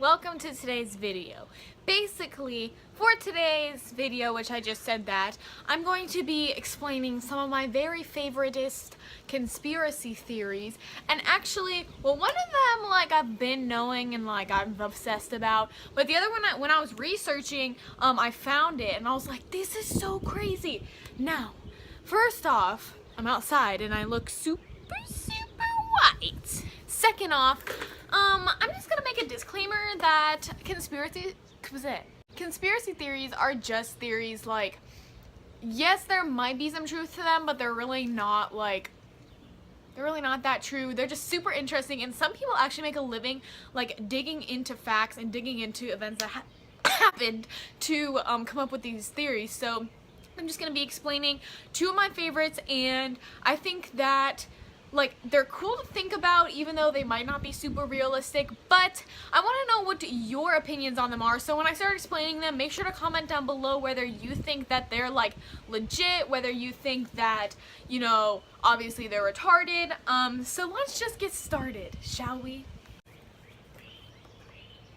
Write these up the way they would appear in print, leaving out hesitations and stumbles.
welcome to today's video. Basically, for today's video, which I just said that, I'm going to be explaining some of my very favoritist conspiracy theories. And actually, well, one of them, I've been knowing and, I'm obsessed about. But the other one, when I was researching, I found it and I was like, this is so crazy. Now, first off, I'm outside and I look super white. Second off, I'm just gonna make a disclaimer that conspiracy theories are just theories. Yes, there might be some truth to them, but they're really not that true. They're just super interesting, and some people actually make a living digging into facts and digging into events that happened to come up with these theories. So I'm just gonna be explaining two of my favorites, and I think that they're cool to think about, even though they might not be super realistic, but I want to know what your opinions on them are. So when I start explaining them, make sure to comment down below whether you think that they're legit, whether you think that, obviously they're retarded. So let's just get started, shall we?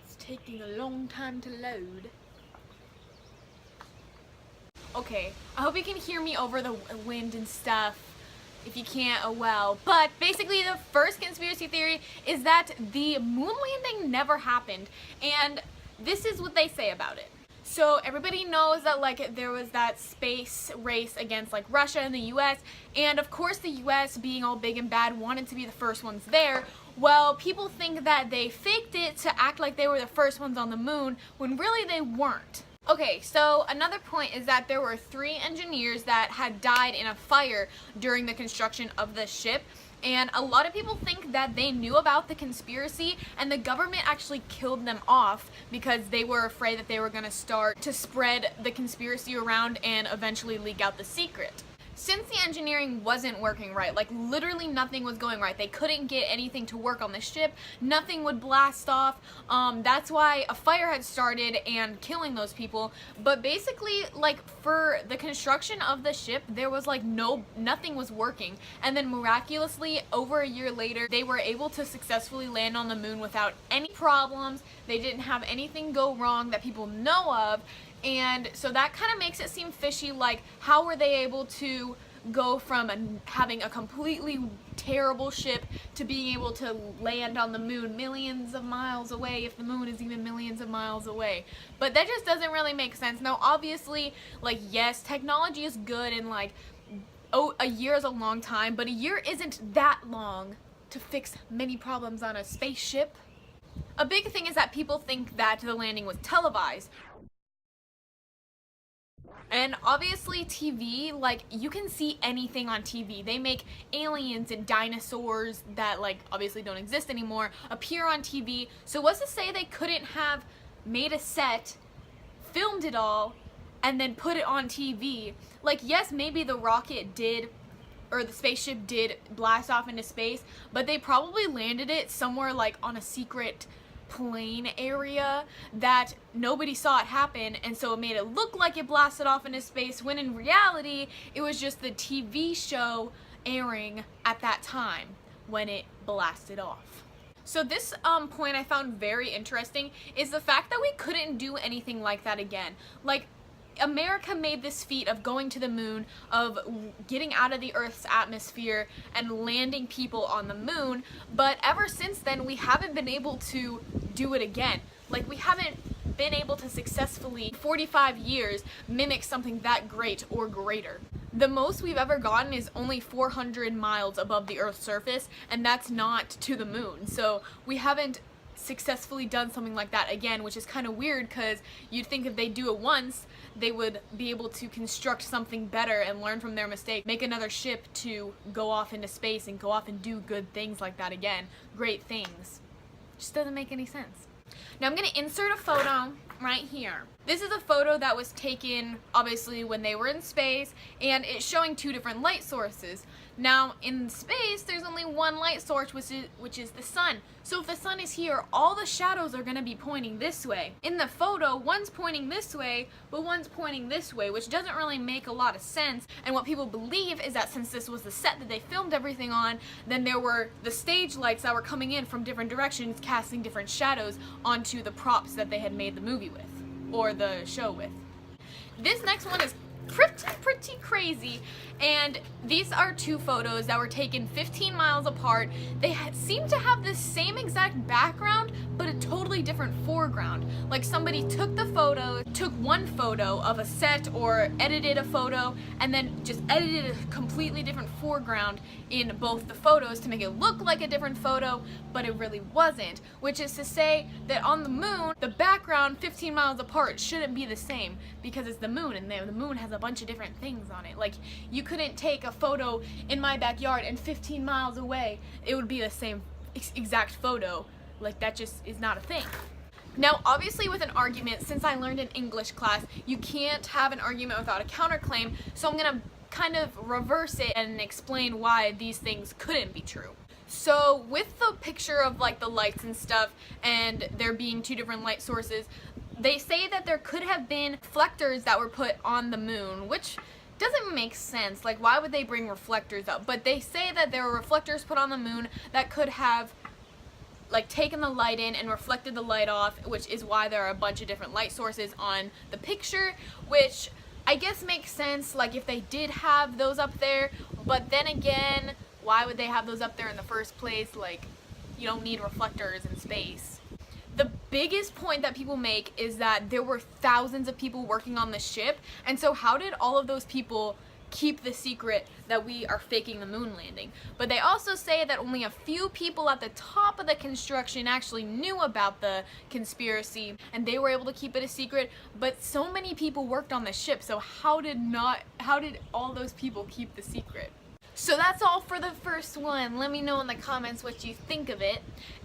It's taking a long time to load. Okay, I hope you can hear me over the wind and stuff. If you can't, oh well. But basically, the first conspiracy theory is that the moon landing never happened, and this is what they say about it. So everybody knows that there was that space race against Russia and the US, and of course the US, being all big and bad, wanted to be the first ones there. Well, people think that they faked it to act like they were the first ones on the moon, when really they weren't. Okay, so another point is that there were 3 engineers that had died in a fire during the construction of the ship, and a lot of people think that they knew about the conspiracy and the government actually killed them off because they were afraid that they were going to start to spread the conspiracy around and eventually leak out the secret. Since the engineering wasn't working right, literally nothing was going right. They couldn't get anything to work on the ship. Nothing would blast off. That's why a fire had started and killing those people. But basically, for the construction of the ship, there was nothing was working. And then miraculously, over a year later, they were able to successfully land on the moon without any problems. They didn't have anything go wrong that people know of. And so that kind of makes it seem fishy, how were they able to go from having a completely terrible ship to being able to land on the moon millions of miles away, if the moon is even millions of miles away. But that just doesn't really make sense. Now obviously, yes, technology is good and a year is a long time, but a year isn't that long to fix many problems on a spaceship. A big thing is that people think that the landing was televised. And obviously TV, you can see anything on TV. They make aliens and dinosaurs that obviously don't exist anymore appear on TV. So what's to say they couldn't have made a set, filmed it all, and then put it on TV? Yes, maybe the rocket did, or the spaceship did blast off into space, but they probably landed it somewhere on a secret plane area that nobody saw it happen, and so it made it look like it blasted off into space, when in reality it was just the TV show airing at that time when it blasted off. So this point I found very interesting is the fact that we couldn't do anything like that again. America made this feat of going to the moon, of getting out of the Earth's atmosphere and landing people on the moon, but ever since then we haven't been able to do it again. We haven't been able to successfully, 45 years, mimic something that great or greater. The most we've ever gotten is only 400 miles above the Earth's surface, and that's not to the moon. So we haven't successfully done something like that again, which is kind of weird, because you'd think if they do it once, they would be able to construct something better and learn from their mistake, make another ship to go off into space and go off and do good things like that again. Great things. Just doesn't make any sense. Now I'm going to insert a photo right here. This is a photo that was taken obviously when they were in space, and it's showing 2 different light sources. Now, in space, there's only one light source, which is the sun. So if the sun is here, all the shadows are going to be pointing this way. In the photo, one's pointing this way, but one's pointing this way, which doesn't really make a lot of sense. And what people believe is that since this was the set that they filmed everything on, then there were the stage lights that were coming in from different directions, casting different shadows onto the props that they had made the movie with, or the show with. This next one is pretty crazy, and these are two photos that were taken 15 miles apart. They seem to have the same exact background, but a totally different foreground. Like somebody took the photo, took one photo of a set or edited a photo, and then just edited a completely different foreground in both the photos to make it look like a different photo, but it really wasn't. Which is to say that on the moon, the background 15 miles apart shouldn't be the same, because it's the moon, and the moon has a bunch of different things on it. Like, you couldn't take a photo in my backyard and 15 miles away it would be the same exact photo. Like, that just is not a thing. Now, obviously with an argument, since I learned in English class, you can't have an argument without a counterclaim, so I'm gonna kind of reverse it and explain why these things couldn't be true. So with the picture of like the lights and stuff, and there being two different light sources, they say that there could have been reflectors that were put on the moon, which doesn't make sense. Like, why would they bring reflectors up? But they say that there were reflectors put on the moon that could have like taken the light in and reflected the light off, which is why there are a bunch of different light sources on the picture, which I guess makes sense, like if they did have those up there. But then again, why would they have those up there in the first place? Like, you don't need reflectors in space. The biggest point that people make is that there were thousands of people working on the ship, and so how did all of those people keep the secret that we are faking the moon landing? But they also say that only a few people at the top of the construction actually knew about the conspiracy, and they were able to keep it a secret, but so many people worked on the ship, so how did all those people keep the secret? So that's all for the first one. Let me know in the comments what you think of it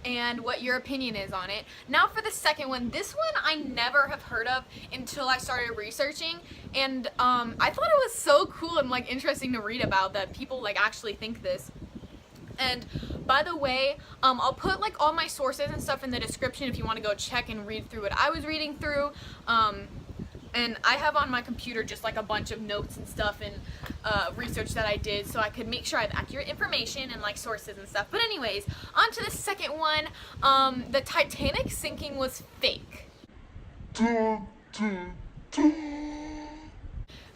and what your opinion is on it. Now for the second one. This one I never have heard of until I started researching, and I thought it was so cool and like interesting to read about that people like actually think this. And by the way, I'll put like all my sources and stuff in the description if you want to go check and read through what I was reading through. And I have on my computer just like a bunch of notes and stuff and research that I did, so I could make sure I have accurate information and like sources and stuff. But anyways, on to the second one. The Titanic sinking was fake.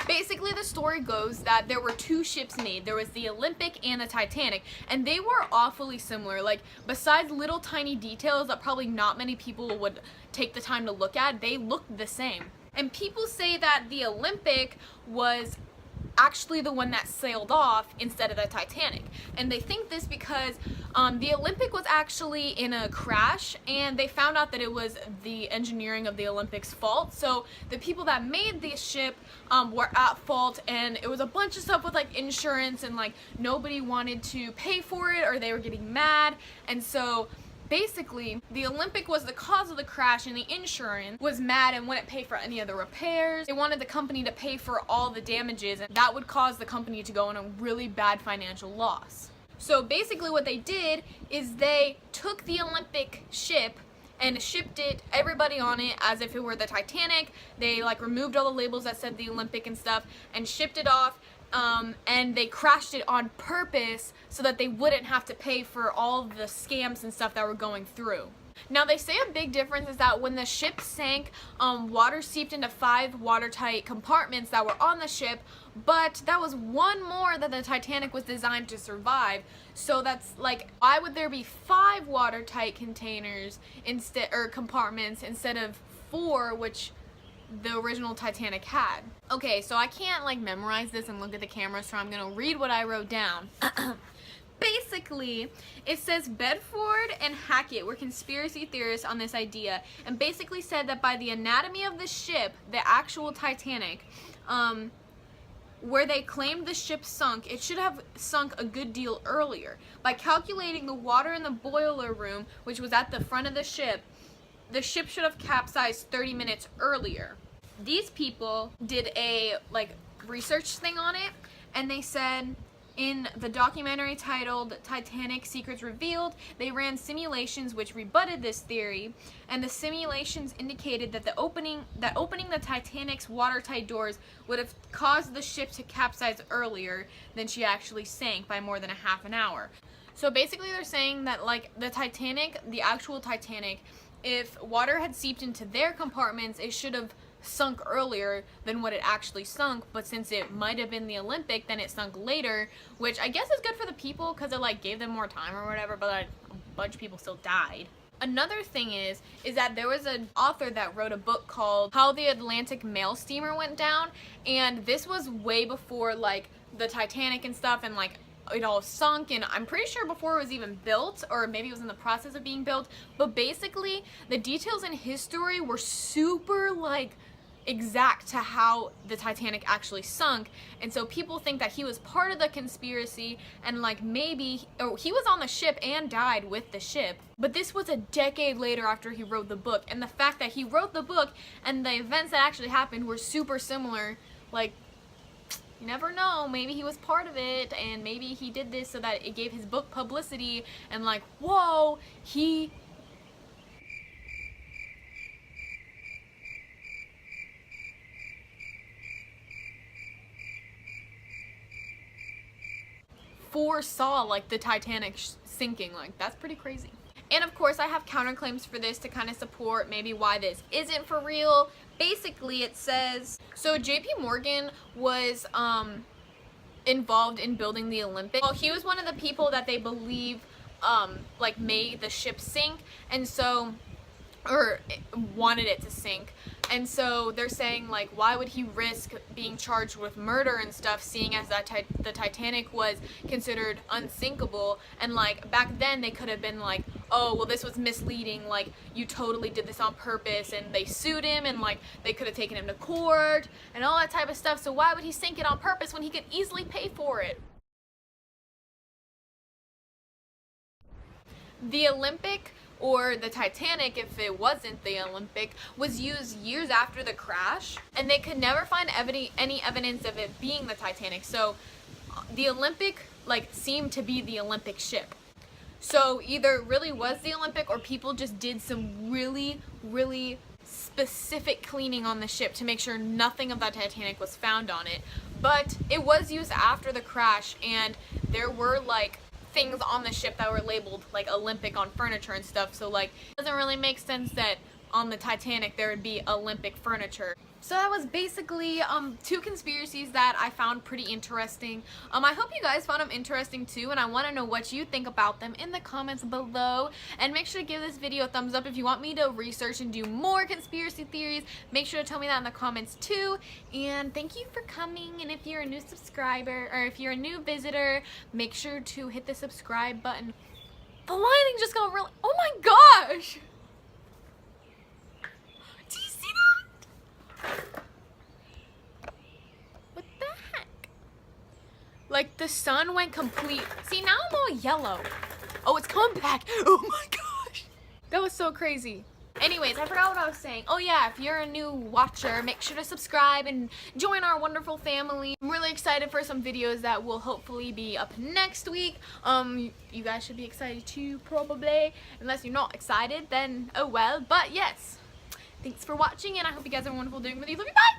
Basically, the story goes that there were two ships made. There was the Olympic and the Titanic, and they were awfully similar. Like, besides little tiny details that probably not many people would take the time to look at, they looked the same. And people say that the Olympic was actually the one that sailed off instead of the Titanic. And they think this because the Olympic was actually in a crash, and they found out that it was the engineering of the Olympic's fault. So the people that made the ship were at fault, and it was a bunch of stuff with like insurance, and like nobody wanted to pay for it, or they were getting mad. And so basically, the Olympic was the cause of the crash, and the insurance was mad and wouldn't pay for any of the repairs. They wanted the company to pay for all the damages, and that would cause the company to go in a really bad financial loss. So basically what they did is they took the Olympic ship and shipped it, everybody on it, as if it were the Titanic. They like removed all the labels that said the Olympic and stuff and shipped it off. And they crashed it on purpose so that they wouldn't have to pay for all the scams and stuff that were going through. Now, they say a big difference is that when the ship sank, water seeped into 5 watertight compartments that were on the ship, but that was one more that the Titanic was designed to survive. So that's like, why would there be 5 watertight containers or compartments instead of 4, which the original Titanic had? Okay, so I can't like memorize this and look at the camera, so I'm gonna read what I wrote down. Basically, it says Bedford and Hackett were conspiracy theorists on this idea, and basically said that by the anatomy of the ship, the actual Titanic, where they claimed the ship sunk, it should have sunk a good deal earlier. By calculating the water in the boiler room, which was at the front of the ship should have capsized 30 minutes earlier. These people did a like research thing on it, and they said In the documentary titled Titanic Secrets Revealed, they ran simulations which rebutted this theory, and the simulations indicated that opening the Titanic's watertight doors would have caused the ship to capsize earlier than she actually sank by more than a half an hour. So basically they're saying that like the Titanic, the actual Titanic, if water had seeped into their compartments, it should have sunk earlier than what it actually sunk, but since it might have been the Olympic, then it sunk later, which I guess is good for the people because it like gave them more time or whatever, but a bunch of people still died. Another thing is that there was an author that wrote a book called How the Atlantic Mail Steamer Went Down, and this was way before like the Titanic and stuff, and like it all sunk, and I'm pretty sure before it was even built, or maybe it was in the process of being built, but basically the details in his story were super like exact to how the Titanic actually sunk, and so people think that he was part of the conspiracy, and like maybe he was on the ship and died with the ship, but this was a decade later after he wrote the book, and the fact that he wrote the book and the events that actually happened were super similar, like you never know, maybe he was part of it, and maybe he did this so that it gave his book publicity, and like, whoa, he foresaw like the Titanic sinking. Like, that's pretty crazy. And of course I have counterclaims for this to kind of support maybe why this isn't for real. Basically it says, so JP Morgan was involved in building the Olympic. Well, he was one of the people that they believe like made the ship sink, and so or wanted it to sink, and so they're saying like, why would he risk being charged with murder and stuff, seeing as that the Titanic was considered unsinkable, and like back then they could have been like, oh well, this was misleading, like you totally did this on purpose, and they sued him, and like they could have taken him to court and all that type of stuff, so why would he sink it on purpose when he could easily pay for it? The Olympic, or the Titanic if it wasn't the Olympic, was used years after the crash, and they could never find any evidence of it being the Titanic, so the Olympic like seemed to be the Olympic ship. So either it really was the Olympic, or people just did some really specific cleaning on the ship to make sure nothing of that Titanic was found on it. But it was used after the crash, and there were like things on the ship that were labeled like Olympic on furniture and stuff, so like it doesn't really make sense that on the Titanic there would be Olympic furniture. So that was basically two conspiracies that I found pretty interesting. I hope you guys found them interesting too, and I want to know what you think about them in the comments below. And make sure to give this video a thumbs up if you want me to research and do more conspiracy theories. Make sure to tell me that in the comments too. And thank you for coming, and if you're a new subscriber, or if you're a new visitor, make sure to hit the subscribe button. The lighting just got really, oh my gosh! Do you see that? What the heck? Like the sun went complete. See, now I'm all yellow. Oh, it's coming back. Oh my gosh. That was so crazy. Anyways, I forgot what I was saying. Oh yeah, if you're a new watcher, make sure to subscribe and join our wonderful family. I'm really excited for some videos that will hopefully be up next week. You guys should be excited too, probably. Unless you're not excited, then oh well. But yes. Thanks for watching, and I hope you guys have a wonderful day with you. Love you, bye!